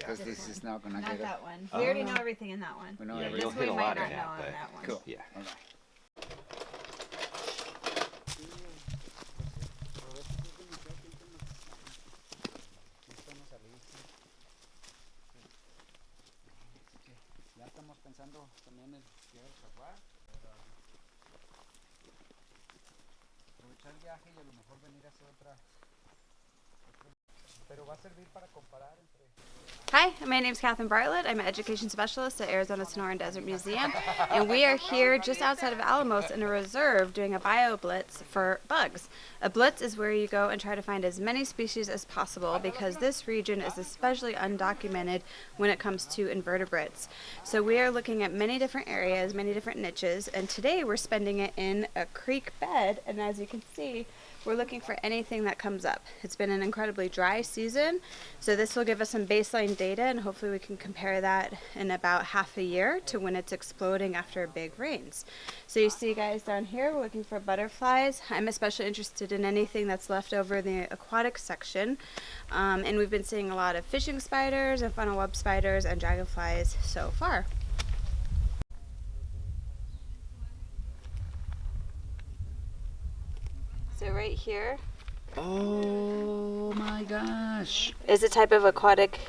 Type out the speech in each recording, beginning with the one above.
because this is not gonna get that one. We already know everything in that one. We know yeah, everything. you'll hit a lot in that, but that one. Cool. Yeah. Okay. Ya estamos pensando también en aprovechar el viaje y a lo mejor venir a hacer otra. Pero va a servir para comparar entre. Hi, my name is Katherine Bartlett. I'm an education specialist at Arizona Sonoran Desert Museum, and we are here just outside of Alamos in a reserve doing a Bioblitz for bugs. A blitz is where you go and try to find as many species as possible because this region is especially undocumented when it comes to invertebrates. So we are looking at many different areas, many different niches, and today we're spending it in a creek bed, and as you can see, we're looking for anything that comes up. It's been an incredibly dry season, so this will give us some baseline data and hopefully we can compare that in about half a year to when it's exploding after big rains. So you see guys down here, we're looking for butterflies. I'm especially interested in anything that's left over in the aquatic section. And we've been seeing a lot of fishing spiders and funnel web spiders and dragonflies so far. So right here, Oh my gosh! is a type of aquatic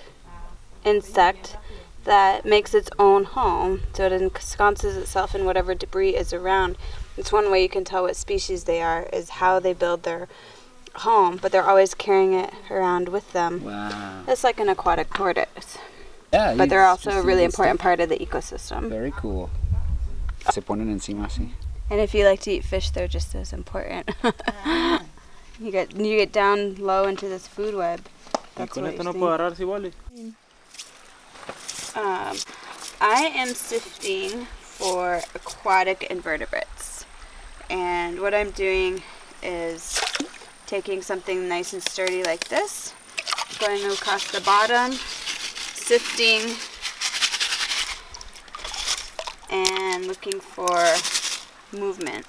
insect that makes its own home. So it ensconces itself in whatever debris is around. It's one way you can tell what species they are, is how they build their home, but they're always carrying it around with them. Wow. It's like an aquatic tortoise. Yeah, But they're also a really important part of the ecosystem. Very cool. Se ponen encima así. And if you like to eat fish, they're just as important. You get down low into this food web. That's what you're seeing. I am sifting for aquatic invertebrates. And what I'm doing is taking something nice and sturdy like this, going across the bottom, sifting, and looking for movement.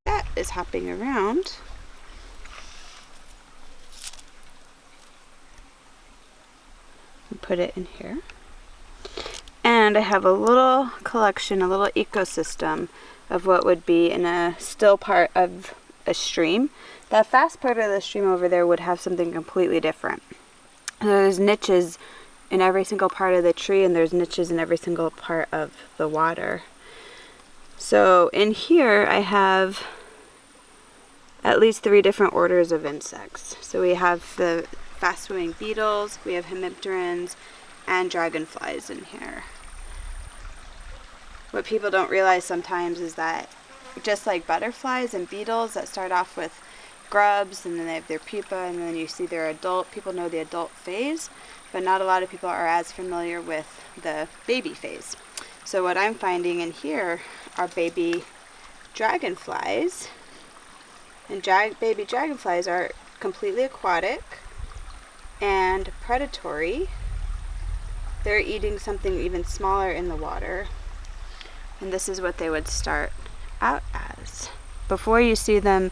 That is hopping around. And put it in here. And I have a little collection, a little ecosystem of what would be in a still part of a stream. That fast part of the stream over there would have something completely different. There's niches in every single part of the tree, and there's niches in every single part of the water. So in here I have at least 3 different orders of insects. So we have the fast swimming beetles, we have hemipterans, and dragonflies in here. What people don't realize sometimes is that just like butterflies and beetles that start off with grubs and then they have their pupa and then you see their adult, people know the adult phase, but not a lot of people are as familiar with the baby phase. So what I'm finding in here are baby dragonflies, and baby dragonflies are completely aquatic and predatory. They're eating something even smaller in the water, and this is what they would start out as. Before you see them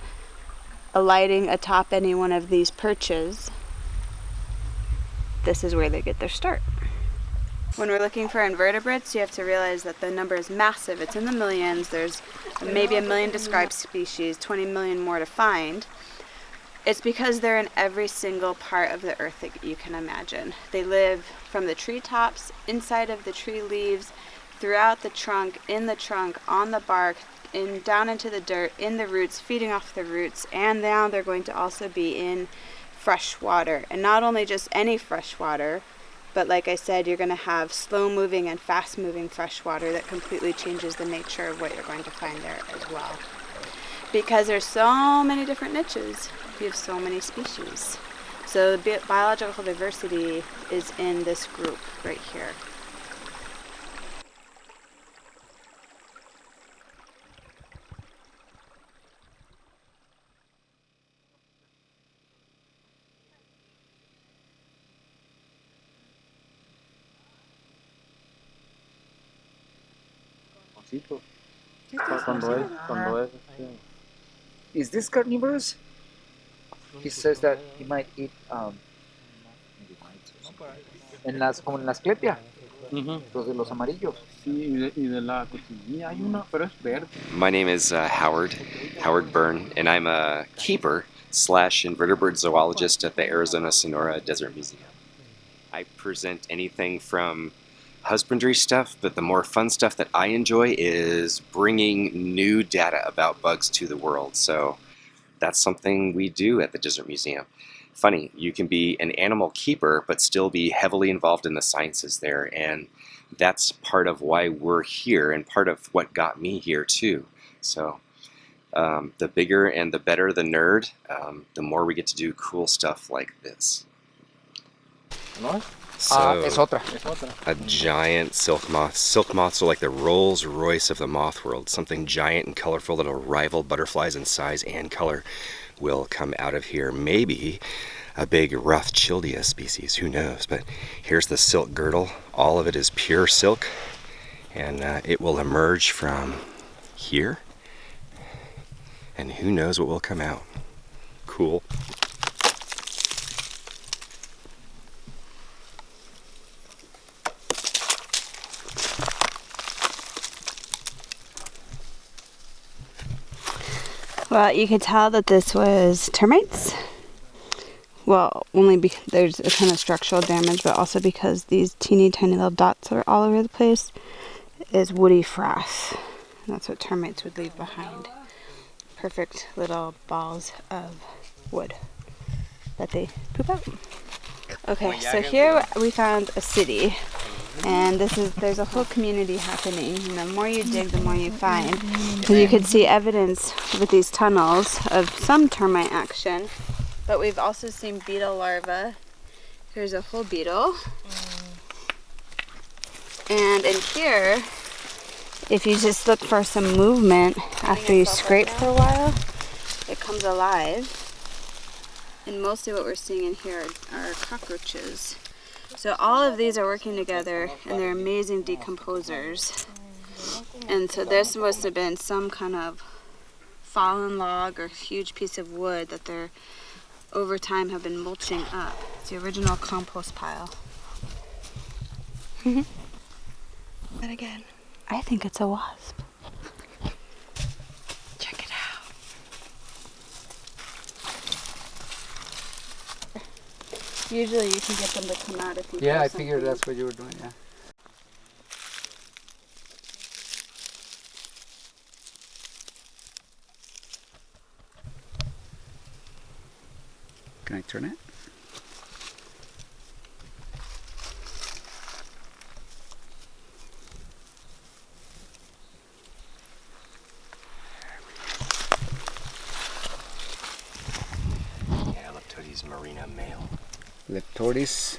alighting atop any one of these perches, this is where they get their start. When we're looking for invertebrates, you have to realize that the number is massive. It's in the millions. There's maybe 1 million described species, 20 million more to find. It's because they're in every single part of the earth that you can imagine. They live from the treetops, inside of the tree leaves, throughout the trunk, in the trunk, on the bark, down into the dirt, in the roots, feeding off the roots, and now they're going to also be in fresh water. And not only just any fresh water, but like I said, you're going to have slow-moving and fast-moving fresh water that completely changes the nature of what you're going to find there as well. Because there's so many different niches, you have so many species. So biological diversity is in this group right here. Is this carnivorous? He says that he might eat como en la Asclepia, Ujú. los de los amarillos. Sí, y de la cochinilla hay una, pero es verde. My name is Howard Byrne, and I'm a keeper / invertebrate zoologist at the Arizona Sonora Desert Museum. I present anything from husbandry stuff, but the more fun stuff that I enjoy is bringing new data about bugs to the world. So that's something we do at the Desert Museum. Funny, you can be an animal keeper but still be heavily involved in the sciences there, and that's part of why we're here and part of what got me here too. So the bigger and the better the nerd, the more we get to do cool stuff like this. ¿No? So, Es otra. a giant silk moth. Silk moths are like the Rolls Royce of the moth world. Something giant and colorful that'll rival butterflies in size and color will come out of here. Maybe a big Rothschildia species, who knows? But here's the silk girdle. All of it is pure silk, and it will emerge from here. And who knows what will come out. Cool. Well, you could tell that this was termites. Well, only because there's a ton of structural damage, but also because these teeny tiny little dots are all over the place, is woody frass. And that's what termites would leave behind. Perfect little balls of wood that they poop out. Okay, so here we found a city. And there's a whole community happening, and the more you dig, the more you find. Because you could see evidence with these tunnels of some termite action, but we've also seen beetle larvae. Here's a whole beetle. And in here, if you just look for some movement after you scrape for a while, it comes alive. And mostly what we're seeing in here are cockroaches. So all of these are working together, and they're amazing decomposers. And so there's supposed to have been some kind of fallen log or huge piece of wood that they're over time have been mulching up. It's the original compost pile. And again, I think it's a wasp. Check it out. Usually you can get them to come out if you Yeah, throw I figured something. that's what you were doing, yeah. Can I turn it? Yeah, Leptodes marina male. Leptodes